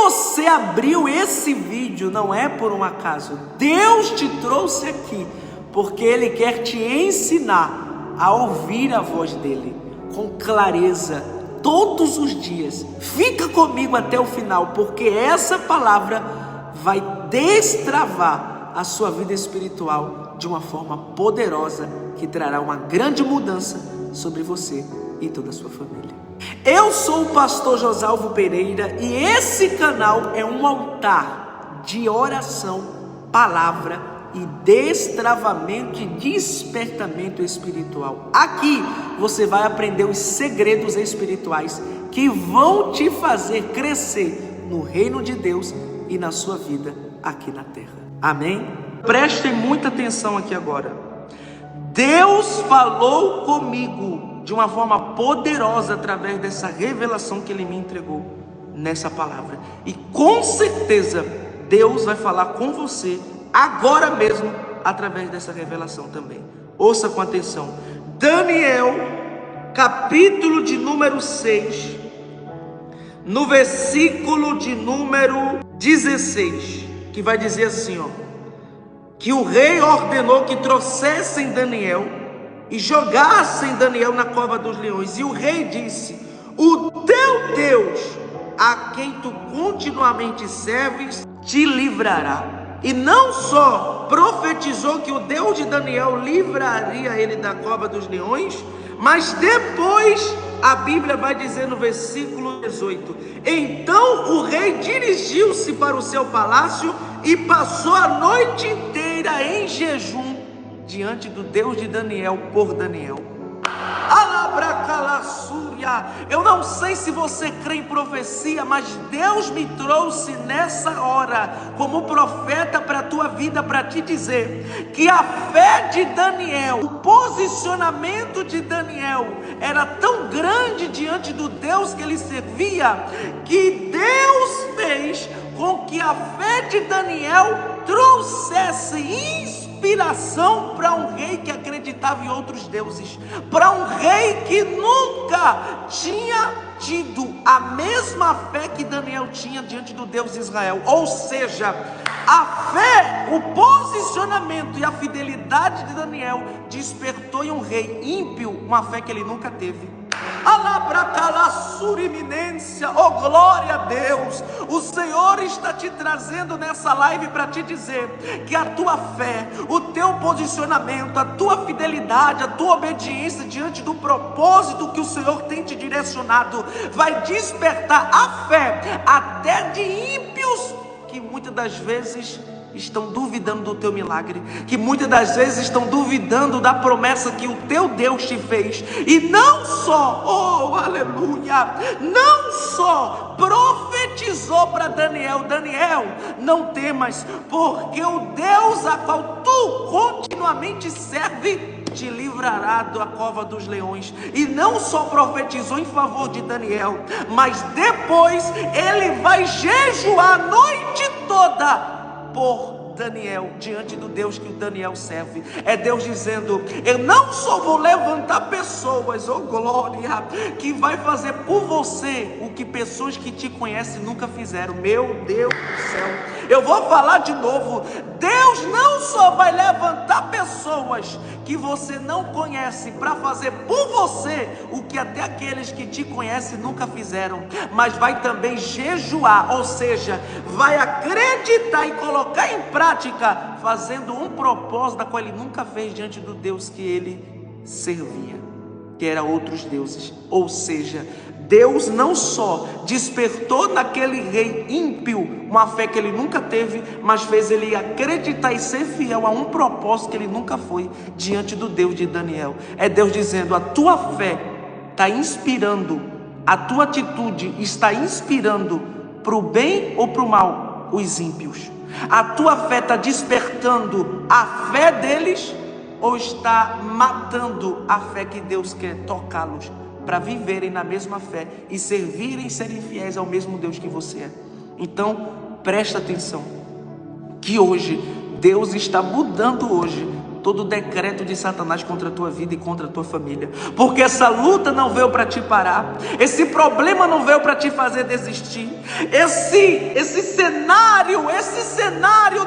você abriu esse vídeo não é por um acaso. Deus te trouxe aqui porque Ele quer te ensinar a ouvir a voz dEle com clareza todos os dias. Fica comigo até o final, porque essa palavra vai destravar a sua vida espiritual de uma forma poderosa, que trará uma grande mudança sobre você e toda a sua família. Eu sou o pastor Josalvo Pereira e esse canal é um altar de oração, palavra e destravamento e despertamento espiritual. Aqui você vai aprender os segredos espirituais que vão te fazer crescer no reino de Deus e na sua vida aqui na terra. Amém? Prestem muita atenção aqui agora. Deus falou comigo de uma forma poderosa através dessa revelação que Ele me entregou nessa palavra. E com certeza Deus vai falar com você agora mesmo através dessa revelação também. Ouça com atenção. Daniel, capítulo de número 6, no versículo de número 16, que vai dizer assim, ó: que o rei ordenou que trouxessem Daniel e jogassem Daniel na cova dos leões. E o rei disse: o teu Deus, a quem tu continuamente serves, te livrará. E não só profetizou que o Deus de Daniel livraria ele da cova dos leões, mas depois a Bíblia vai dizer no versículo 18: então o rei dirigiu-se para o seu palácio e passou a noite inteira em jejum diante do Deus de Daniel por Daniel. Eu não sei se você crê em profecia, mas Deus me trouxe nessa hora como profeta para a tua vida, para te dizer que a fé de Daniel, o posicionamento de Daniel era tão grande diante do Deus que ele servia, que Deus fez com que a fé de Daniel trouxesse inspiração para um rei que acreditava em outros deuses, para um rei que nunca tinha tido a mesma fé que Daniel tinha diante do Deus de Israel. Ou seja, a fé, o posicionamento e a fidelidade de Daniel despertou em um rei ímpio uma fé que ele nunca teve. Oh, glória a Deus. O Senhor está te trazendo nessa live para te dizer que a tua fé, o teu posicionamento, a tua fidelidade, a tua obediência diante do propósito que o Senhor tem te direcionado vai despertar a fé até de ímpios que muitas das vezes estão duvidando do teu milagre, que muitas das vezes estão duvidando da promessa que o teu Deus te fez. E não só, oh aleluia, não só profetizou para Daniel: Daniel, não temas, porque o Deus a qual tu continuamente serve te livrará da cova dos leões. E não só profetizou em favor de Daniel, mas depois ele vai jejuar a noite toda por Daniel, diante do Deus que o Daniel serve. É Deus dizendo: eu não só vou levantar pessoas, oh glória, que vai fazer por você o que pessoas que te conhecem nunca fizeram. Meu Deus do céu, eu vou falar de novo. Deus não só vai levantar pessoas que você não conhece para fazer por você o que até aqueles que te conhecem nunca fizeram, mas vai também jejuar, ou seja, vai acreditar e colocar em prática, fazendo um propósito da qual ele nunca fez diante do Deus que ele servia, que era outros deuses. Ou seja, Deus não só despertou naquele rei ímpio uma fé que ele nunca teve, mas fez ele acreditar e ser fiel a um propósito que ele nunca foi diante do Deus de Daniel. É Deus dizendo: a tua fé está inspirando, a tua atitude está inspirando para o bem ou para o mal os ímpios. A tua fé está despertando a fé deles ou está matando a fé que Deus quer tocá-los para viverem na mesma fé e servirem e serem fiéis ao mesmo Deus que você é? Então, presta atenção, que hoje Deus está mudando hoje todo decreto de Satanás contra a tua vida e contra a tua família, porque essa luta não veio para te parar, esse problema não veio para te fazer desistir, esse cenário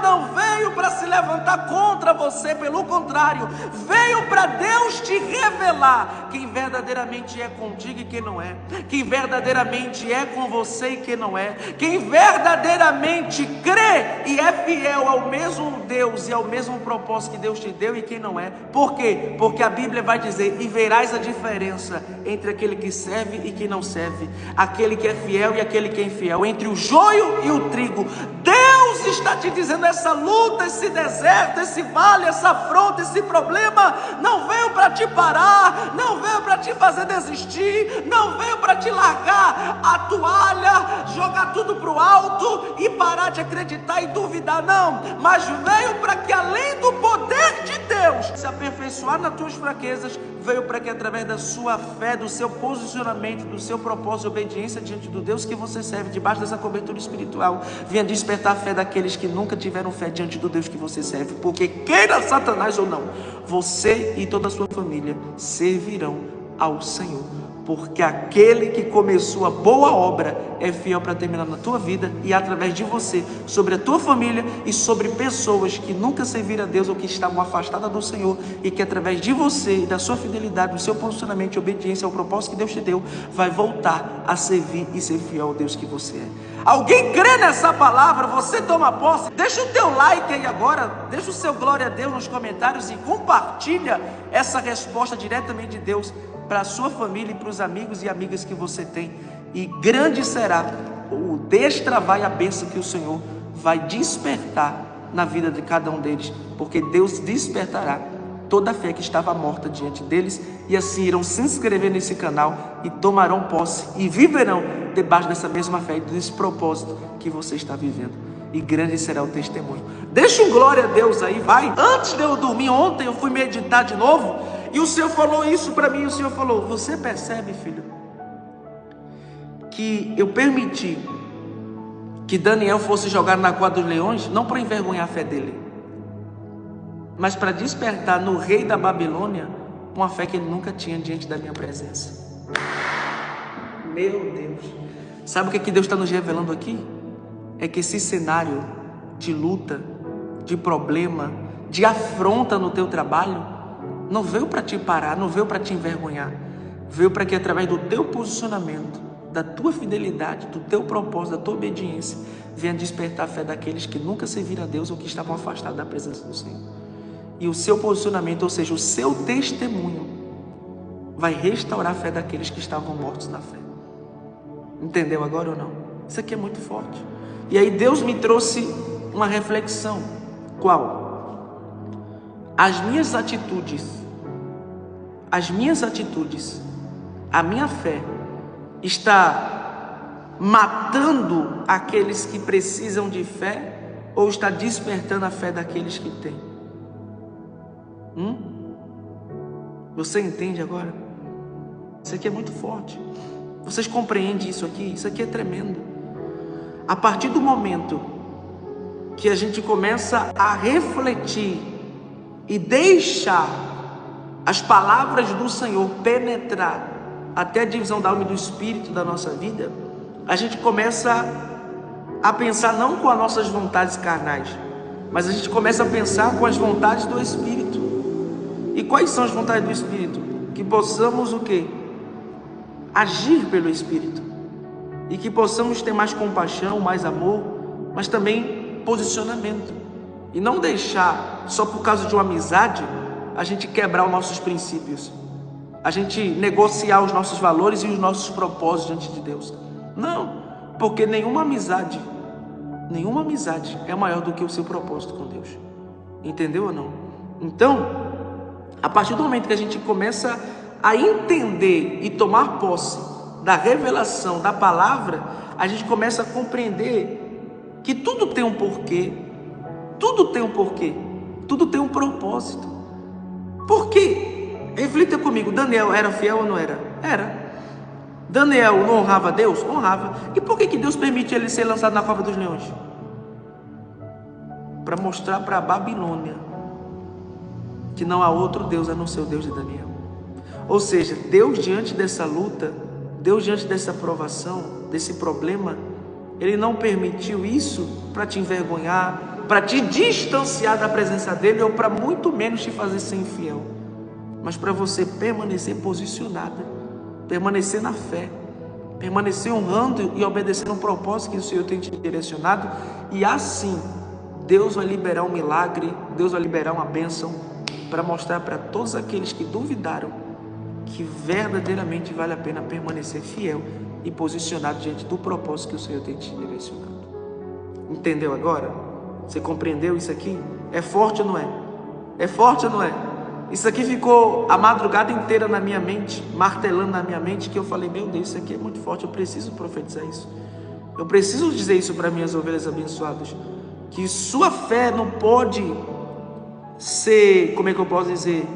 não veio para se levantar contra você, pelo contrário, veio para Deus te revelar quem verdadeiramente é contigo e quem não é, quem verdadeiramente é com você e quem não é, quem verdadeiramente crê e é fiel ao mesmo Deus e ao mesmo propósito que Deus te deu e quem não é. Por quê? Porque a Bíblia vai dizer: e verás a diferença entre aquele que serve e quem não serve, aquele que é fiel e aquele que é infiel, entre o joio e o trigo. Deus está te dizendo: essa luta, esse deserto, esse vale, essa afronta, esse problema não veio para te parar, não veio para te fazer desistir, não veio para te largar a toalha, jogar tudo para o alto e parar de acreditar e duvidar, não, mas veio para que, além do poder de Deus se aperfeiçoar nas tuas fraquezas, veio para que, através da sua fé, do seu posicionamento, do seu propósito de obediência diante do Deus que você serve, debaixo dessa cobertura espiritual, venha despertar a fé daqueles que nunca tiveram fé diante do Deus que você serve, porque queira Satanás ou não, você e toda a sua família servirão ao Senhor, porque aquele que começou a boa obra é fiel para terminar na tua vida e através de você, sobre a tua família e sobre pessoas que nunca serviram a Deus ou que estavam afastadas do Senhor, e que através de você e da sua fidelidade, do seu posicionamento e obediência ao propósito que Deus te deu, vai voltar a servir e ser fiel ao Deus que você é. Alguém crê nessa palavra? Você toma posse? Deixa o teu like aí agora, deixa o seu glória a Deus nos comentários e compartilha essa resposta diretamente de Deus para a sua família e para os amigos e amigas que você tem, e grande será o destravar e a bênção que o Senhor vai despertar na vida de cada um deles, porque Deus despertará toda a fé que estava morta diante deles, e assim irão se inscrever nesse canal e tomarão posse e viverão debaixo dessa mesma fé e desse propósito que você está vivendo, e grande será o testemunho. Deixa um glória a Deus aí, vai. Antes de eu dormir ontem, eu fui meditar de novo, e o Senhor falou isso para mim. O Senhor falou: você percebe, filho, que eu permiti que Daniel fosse jogado na cova dos leões, não para envergonhar a fé dele, mas para despertar no rei da Babilônia uma fé que ele nunca tinha diante da minha presença. Meu Deus, sabe o que Deus está nos revelando aqui? É que esse cenário de luta, de problema, de afronta no teu trabalho, não veio para te parar, não veio para te envergonhar, veio para que, através do teu posicionamento, da tua fidelidade, do teu propósito, da tua obediência, venha despertar a fé daqueles que nunca serviram a Deus ou que estavam afastados da presença do Senhor. E o seu posicionamento, ou seja, o seu testemunho, vai restaurar a fé daqueles que estavam mortos na fé. Entendeu agora ou não? Isso aqui é muito forte. E aí Deus me trouxe uma reflexão. Qual? As minhas atitudes, a minha fé está matando aqueles que precisam de fé, ou está despertando a fé daqueles que têm? Você entende agora? Isso aqui é muito forte. Vocês compreendem isso aqui? Isso aqui é tremendo. A partir do momento que a gente começa a refletir e deixar as palavras do Senhor penetrar até a divisão da alma e do espírito da nossa vida, a gente começa a pensar não com as nossas vontades carnais, mas a gente começa a pensar com as vontades do Espírito. E quais são as vontades do Espírito? Que possamos o quê? Agir pelo Espírito, e que possamos ter mais compaixão, mais amor, mas também posicionamento, e não deixar só por causa de uma amizade a gente quebrar os nossos princípios, a gente negociar os nossos valores e os nossos propósitos diante de Deus. Não, porque nenhuma amizade é maior do que o seu propósito com Deus. Entendeu ou não? Então, a partir do momento que a gente começa a entender e tomar posse da revelação da palavra, a gente começa a compreender que tudo tem um porquê, tudo tem um propósito. Por quê? Reflita comigo, Daniel era fiel ou não era? Era. Daniel não honrava a Deus? Honrava. E por que Deus permite ele ser lançado na cova dos leões? Para mostrar para a Babilônia que não há outro Deus a não ser o Deus de Daniel. Ou seja, Deus diante dessa luta, Deus diante dessa provação, desse problema, Ele não permitiu isso para te envergonhar, para te distanciar da presença dEle, ou para muito menos te fazer ser infiel, mas para você permanecer posicionada, permanecer na fé, permanecer honrando e obedecendo o propósito que o Senhor tem te direcionado, e assim Deus vai liberar um milagre, Deus vai liberar uma bênção, para mostrar para todos aqueles que duvidaram que verdadeiramente vale a pena permanecer fiel e posicionado diante do propósito que o Senhor tem te direcionado. Entendeu agora? Você compreendeu isso aqui? É forte ou não é? É forte ou não é? Isso aqui ficou a madrugada inteira na minha mente, martelando na minha mente, que eu falei, meu Deus, isso aqui é muito forte, eu preciso profetizar isso. Eu preciso dizer isso para minhas ovelhas abençoadas, que sua fé não pode ser, como é que eu posso dizer?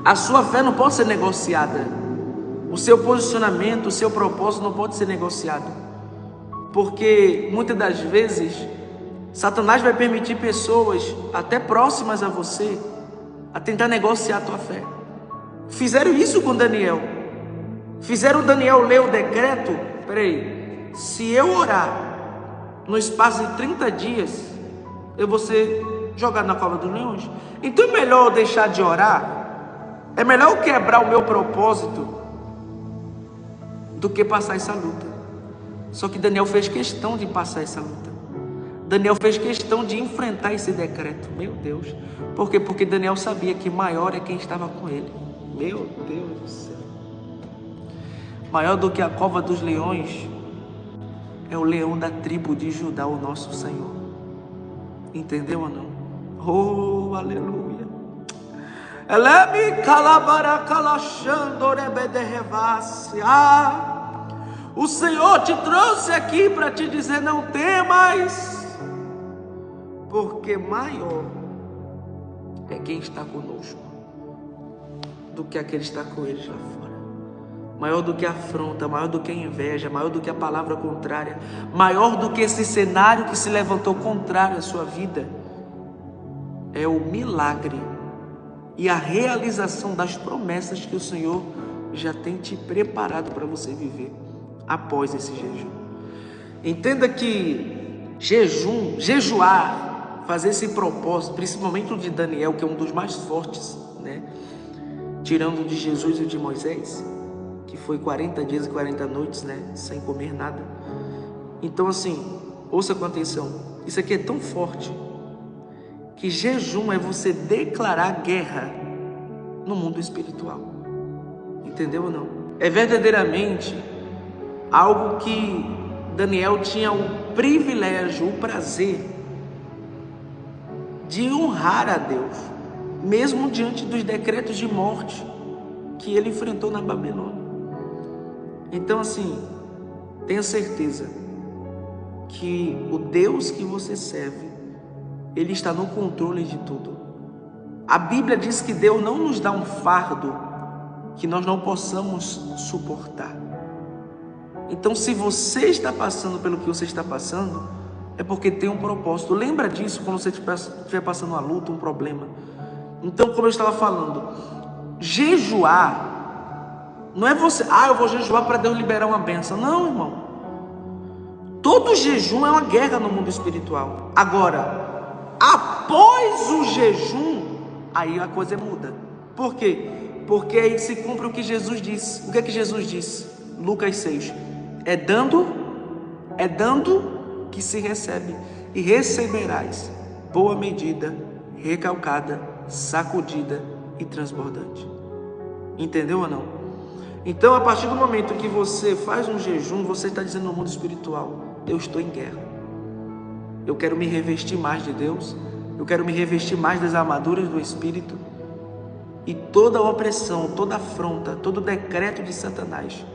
A sua fé não pode ser negociada. O seu posicionamento, o seu propósito não pode ser negociado. Porque muitas das vezes Satanás vai permitir pessoas até próximas a você a tentar negociar a tua fé. Fizeram isso com Daniel. Fizeram Daniel ler o decreto. Peraí, se eu orar no espaço de 30 dias, eu vou ser jogado na cova dos leões. Então é melhor eu deixar de orar, é melhor eu quebrar o meu propósito do que passar essa luta. Só que Daniel fez questão de passar essa luta. Daniel fez questão de enfrentar esse decreto. Meu Deus. Por quê? Porque Daniel sabia que maior é quem estava com ele. Meu Deus do céu. Maior do que a cova dos leões é o leão da tribo de Judá, o nosso Senhor. Entendeu ou não? Oh, aleluia. O Senhor te trouxe aqui para te dizer, não temas, porque maior é quem está conosco do que aquele que está com eles lá fora. Maior do que a afronta, maior do que a inveja, maior do que a palavra contrária, maior do que esse cenário que se levantou contrário à sua vida, é o milagre e a realização das promessas que o Senhor já tem te preparado para você viver após esse jejum. Entenda que jejuar, fazer esse propósito, principalmente o de Daniel, que é um dos mais fortes, né? Tirando o de Jesus e o de Moisés, que foi 40 dias e 40 noites, né? Sem comer nada. Então assim, ouça com atenção, isso aqui é tão forte, que jejum é você declarar guerra no mundo espiritual. Entendeu ou não? É verdadeiramente algo que Daniel tinha o privilégio, o prazer de honrar a Deus, mesmo diante dos decretos de morte que ele enfrentou na Babilônia. Então assim, tenha certeza que o Deus que você serve, Ele está no controle de tudo. A Bíblia diz que Deus não nos dá um fardo que nós não possamos suportar. Então, se você está passando pelo que você está passando, é porque tem um propósito. Lembra disso quando você estiver passando uma luta, um problema. Então, como eu estava falando, jejuar não é você, eu vou jejuar para Deus liberar uma bênção. Não, irmão. Todo jejum é uma guerra no mundo espiritual. Agora, após o jejum, aí a coisa muda. Por quê? Porque aí se cumpre o que Jesus disse. O que é que Jesus disse? Lucas 6. É dando que se recebe, e receberás boa medida, recalcada, sacudida e transbordante. Entendeu ou não? Então, a partir do momento que você faz um jejum, você está dizendo no mundo espiritual, eu estou em guerra. Eu quero me revestir mais de Deus, eu quero me revestir mais das armaduras do Espírito, e toda opressão, toda afronta, todo decreto de Satanás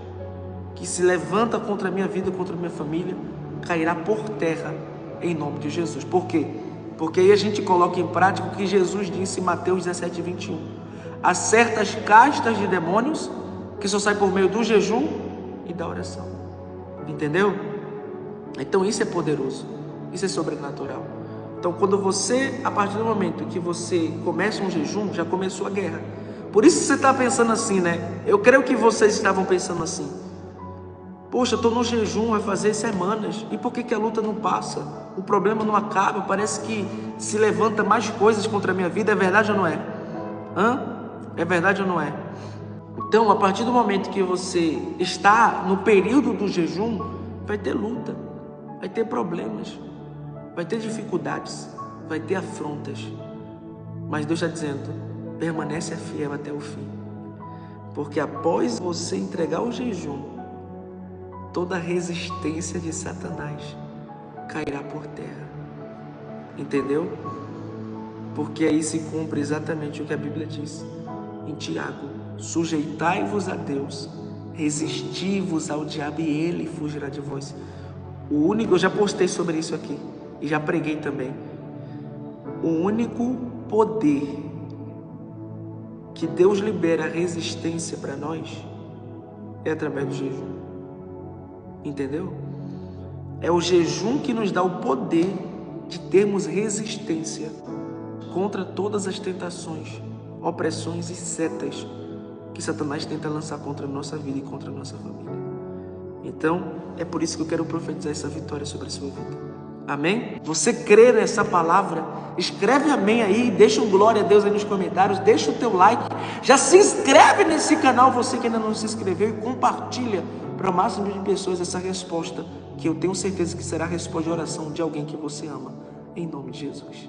que se levanta contra a minha vida, contra a minha família, cairá por terra em nome de Jesus. Por quê? Porque aí a gente coloca em prática o que Jesus disse em Mateus 17, 21. Há certas castas de demônios que só saem por meio do jejum e da oração. Entendeu? Então isso é poderoso, isso é sobrenatural. Então Então, a partir do momento que você começa um jejum, já começou a guerra. Por isso você está pensando assim, né? Eu creio que vocês estavam pensando assim. Poxa, eu estou no jejum, vai fazer semanas. E por que a luta não passa? O problema não acaba. Parece que se levanta mais coisas contra a minha vida. É verdade ou não é? É verdade ou não é? Então, a partir do momento que você está no período do jejum, vai ter luta, vai ter problemas, vai ter dificuldades, vai ter afrontas. Mas Deus está dizendo, permanece fiel até o fim. Porque após você entregar o jejum, toda a resistência de Satanás cairá por terra. Entendeu? Porque aí se cumpre exatamente o que a Bíblia diz em Tiago: sujeitai-vos a Deus, resisti-vos ao diabo e ele fugirá de vós. Eu já postei sobre isso aqui e já preguei também. O único poder que Deus libera resistência para nós é através do jejum. Entendeu? É o jejum que nos dá o poder de termos resistência contra todas as tentações, opressões e setas que Satanás tenta lançar contra a nossa vida e contra a nossa família. Então, é por isso que eu quero profetizar essa vitória sobre a sua vida. Amém? Você crê nessa palavra? Escreve amém aí, deixa um glória a Deus aí nos comentários, deixa o teu like, já se inscreve nesse canal, você que ainda não se inscreveu, e compartilha para o máximo de pessoas essa resposta, que eu tenho certeza que será a resposta de oração de alguém que você ama, em nome de Jesus.